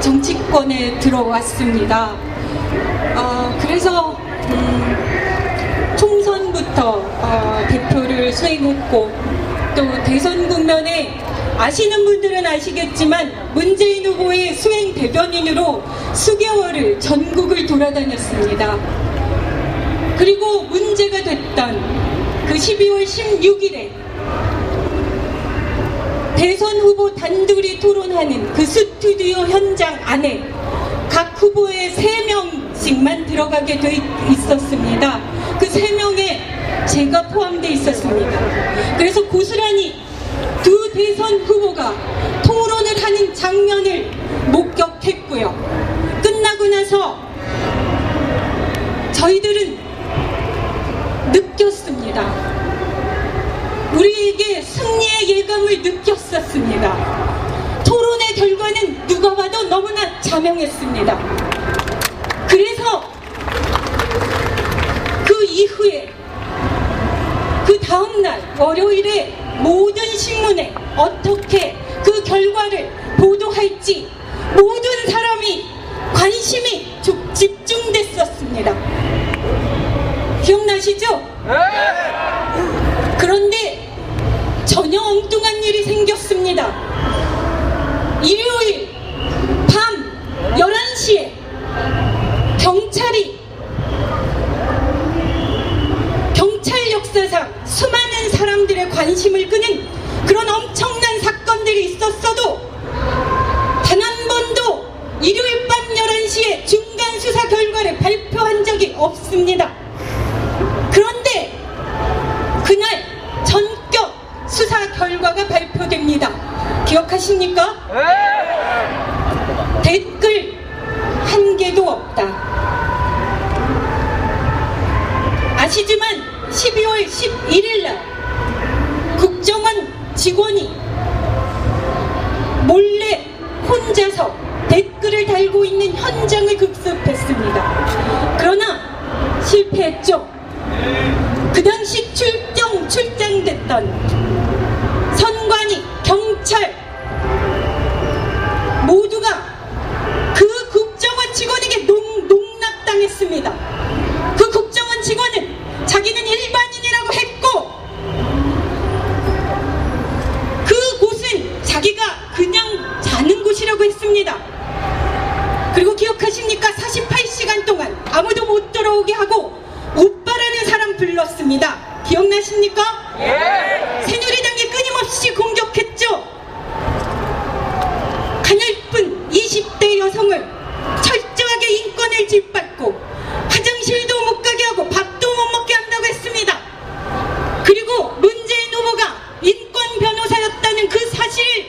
정치권에 들어왔습니다. 그래서 총선부터 대표를 수행했고 또 대선 국면에 아시는 분들은 아시겠지만 문재인 후보의 수행 대변인으로 수개월을 전국을 돌아다녔습니다. 그리고 문제가 됐던 그 12월 16일에 대선 후보 단둘이 토론하는 그 스튜디오 현장 안에 각 후보의 3명씩만 들어가게 돼 있었습니다. 그 3명에 제가 포함되어 있었습니다. 그래서 고스란히 두 대선 후보가 토론을 하는 장면을 목격했고요. 끝나고 나서 저희들은 느꼈습니다. 우리에게 승리의 예감을 느꼈었습니다. 토론의 결과는 누가 봐도 너무나 자명했습니다. 그래서 그 이후에 그 다음날 월요일에 모든 신문에 어떻게 그 결과를 보도할지 모든 사람이 관심이 집중됐었습니다. 기억나시죠? 그런데 전혀 엉뚱한 일이 생겼습니다. 일요일 밤 11시에 경찰 역사상 수많은 사람들의 관심을 끄는 그런 엄청난 사건들이 있었어도 단 한 번도 일요일 밤 11시에 중간 수사 결과를 발표한 적이 없습니다. 그런데 그날 전격 수사 결과가 발표됩니다. 기억하십니까? 댓글 한 개도 없다. 아시지만 12월 11일날 국정원 직원이 몰래 혼자서 댓글을 달고 있는 현장을 급습했습니다. 그러나 실패했죠. 그 당시 출장됐던 선관위, 경찰 모두가 그 국정원 직원에게 농락당했습니다. 그 국정원 직원은 자기는 일반인이라고 했고 그곳은 자기가 그냥 자는 곳이라고 했습니다. 그리고 기억하십니까? 48시간 동안 아무도 못 들어오게 하고 오빠라는 사람 불렀습니다. 기억나십니까? 새누리당이 끊임없이 공격했죠. 가냘픈 20대 여성을 철저하게 인권을 짓밟고 화장실도 못 가게 하고 밥도 못 먹게 한다고 했습니다. 그리고 문재인 후보가 인권 변호사였다는 그 사실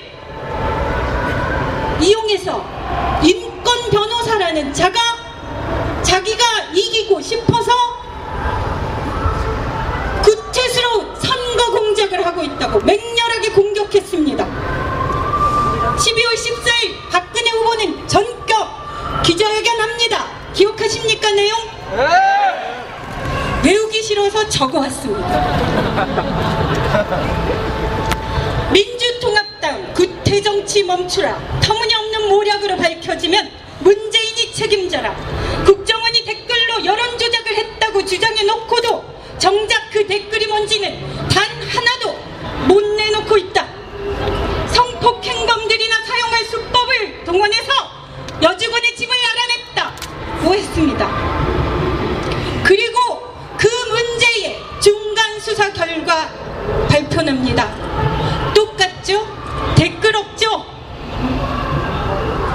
이용해서 인권 변호사라는 자기가 이기고 싶어서 구체스러운 선거 공작을 하고 있다고 맹렬하게 공격했습니다. 12월 14일 박근혜 후보는 전격 기자회견합니다. 기억하십니까? 내용? 외우기 싫어서 적어왔습니다. 민주통합당 구태정치 멈추라. 터무니없는 모략으로 밝혀지면 문재인이 책임져라. 국정원이 댓글로 여론조작을 했다고 주장해놓고도 정작 그 댓글이 뭔지는 단 하나도 못 내놓고 있다. 성폭행범들이나 사용할 수법을 동원해서 여직원의 집을 알아냈다고 했습니다. 그리고 그 문제의 중간 수사 결과 발표납니다. 똑같죠? 댓글 없죠?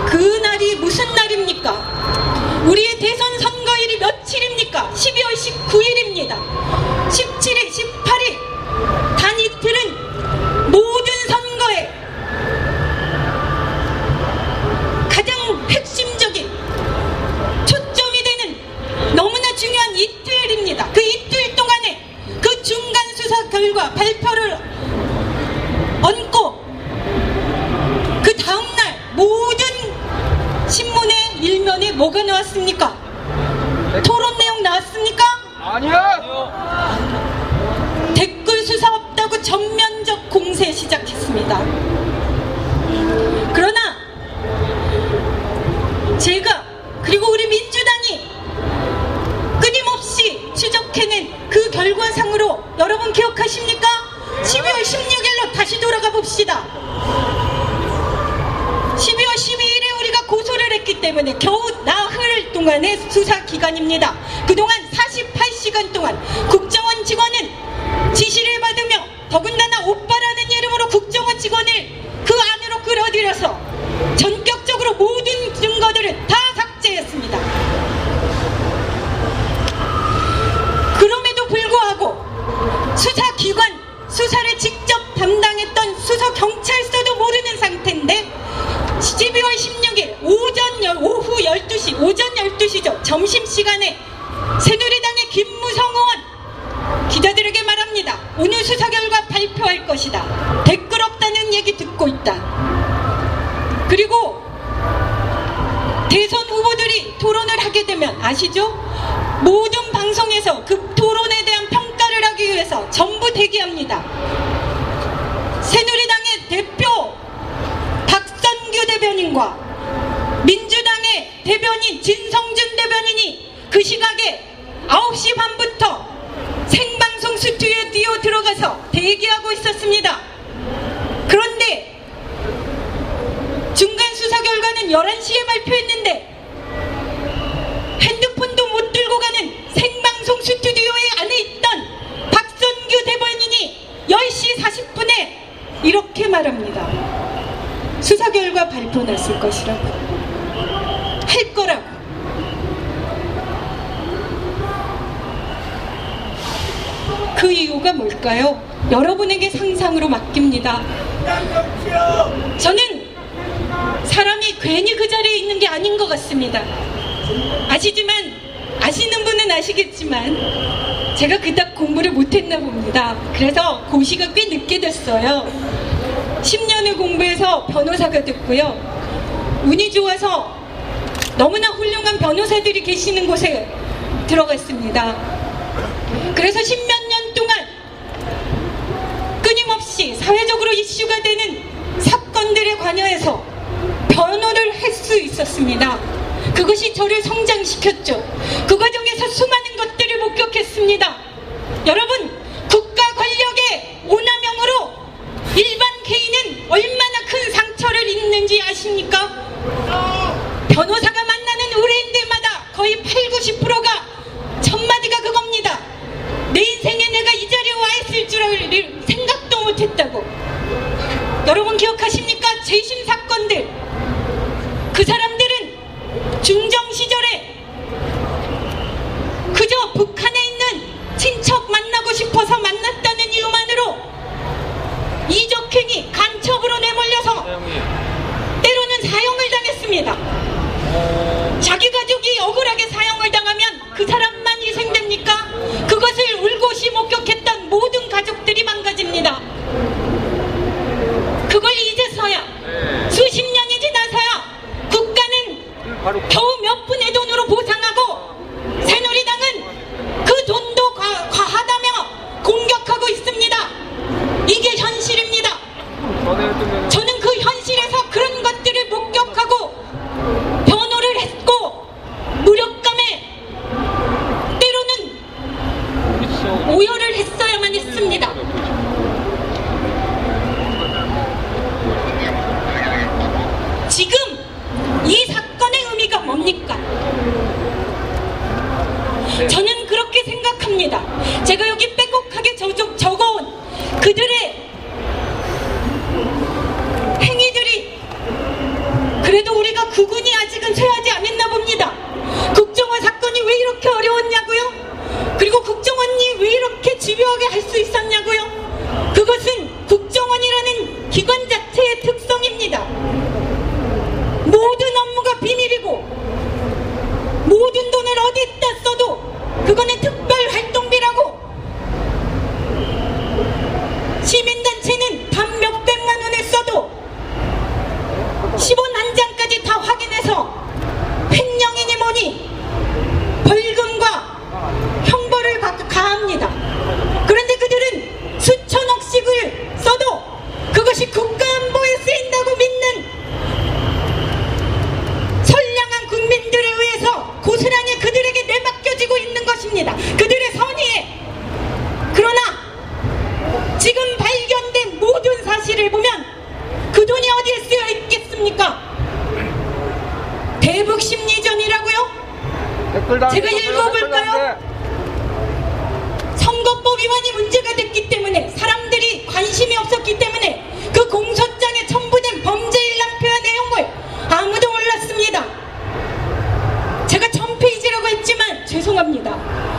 그날이 무슨 날입니까? 우리의 대선 선거일이 며칠입니까? 12월 19일입니다. 17일, 18일 단 이틀은 모든 선거에 가장 핵심적인 초점이 되는 너무나 중요한 이틀입니다. 그 이틀 동안에 그 중간 수사 결과 발표를 얹고 그 다음날 모든 신문의 일면에 뭐가 나왔습니까? 토론 내용 나왔습니까? 아니요. 댓글 수사 없다고 전면적 공세 시작했습니다. 그러나 했기 때문에 겨우 나흘 동안의 수사 기간입니다. 그동안 48시간 동안 국정원 직원은 지시를 받으며 더군다나 오빠라는 이름으로 국정원 직원을 그 안으로 끌어들여서 전격적으로 모든 증거들을 다 삭제했습니다. 그럼에도 불구하고 수사기관, 수사를 직접 담당했던 수서경찰서도 모르는 상태인데 12월 16일 오후 12시, 오전 12시죠. 점심시간에 새누리당의 김무성 의원 기자들에게 말합니다. 오늘 수사 결과 발표할 것이다. 댓글 없다는 얘기 듣고 있다. 그리고 대선 후보들이 토론을 하게 되면 아시죠? 모든 방송에서 그 토론에 대한 평가를 하기 위해서 전부 대기합니다. 새누리당의 대표 박선규 대변인과 민주당의 대변인 진성준 대변인이 그 시각에 9시 반부터 생방송 스튜디오에 뛰어 들어가서 대기하고 있었습니다. 그런데 중간 수사 결과는 11시에 발표했는데 핸드폰도 못 들고 가는 생방송 스튜디오에 안에 있던 박선규 대변인이 10시 40분에 이렇게 말합니다. 수사 결과 발표 났을 것이라고, 할 거라고. 그 이유가 뭘까요? 여러분에게 상상으로 맡깁니다. 저는 사람이 괜히 그 자리에 있는 게 아닌 것 같습니다. 아시는 분은 아시겠지만 제가 그닥 공부를 못했나 봅니다. 그래서 고시가 꽤 늦게 됐어요. 10년을 공부해서 변호사가 됐고요. 운이 좋아서 너무나 훌륭한 변호사들이 계시는 곳에 들어갔습니다. 그래서 10몇 년 동안 끊임없이 사회적으로 이슈가 되는 사건들에 관여해서 변호를 할 수 있었습니다. 그것이 저를 성장시켰죠. 그 과정에서 수많은 것들을 목격했습니다. 여러분, 국가 권력의 오남용으로 일반 개인은 얼마나 큰 상처를 입는지 아십니까? 변호사가 만나는 의뢰인들마다 거의 80~90%가 첫마디가 그겁니다. 내 인생에 내가 이 자리에 와 있을 줄 생각도 못했다고. 여러분 기억하십니까? 재심 사건들. 그 사람들은 중정 시절에 그저 북한에 있는 친척 만나고 싶어서 만났다는 이유만으로 이적행위, 간첩으로 내몰려서 때로는 사형을 당했습니다. 자기 가족이 억울하게 사형을 당하면 그 사람만 희생됩니까? 그것을 울고시 목격했던 모든 가족들이 망가집니다. 그걸 이제서야, 수십 년이 지나서야 국가는 겨우 몇 푼의 돈으로 보상하고 새누리당은 그 돈도 과하다며 공격하고 있습니다. 이게 현실입니다. 저는 그 현실에서 그런 것들을 목격하고 변호를 했고 무력감에 때로는 오열을 했어야만 했습니다. 지금 이 사건의 의미가 뭡니까? 저는 그렇게 생각합니다. 제가 여기 빼곡하게 적어온 그들의 행위들이 그래도 우리가 구분이 아직은 쇠하지 않았나 봅니다. 국정원 사건이 왜 이렇게 어려웠냐고요? 그리고 국정원이 왜 이렇게 집요하게 할 수 있었냐고요? 그것은 국정원이라는 기관 자체의 특성입니다. 모든 업무가 비밀이고 모든 돈을 어디다 써도 그거는 특별활동비라고. 시민단체는 단 몇백만 원을 써도 10원 한 장까지 다 확인해서 횡령이니 뭐니 벌금과 형벌을 가합니다. 그런데 그들은 수천억씩을 써도 그것이 국가안보에 쓰인다고 믿는 선량한 국민들에 의해서 고스란히 그들에게 내맡겨지고 있는 것입니다. 그들의 제가 읽어볼까요? 선거법 위반이 문제가 됐기 때문에, 사람들이 관심이 없었기 때문에 그 공소장에 첨부된 범죄 일람표의 내용을 아무도 몰랐습니다. 제가 1000페이지라고 했지만 죄송합니다.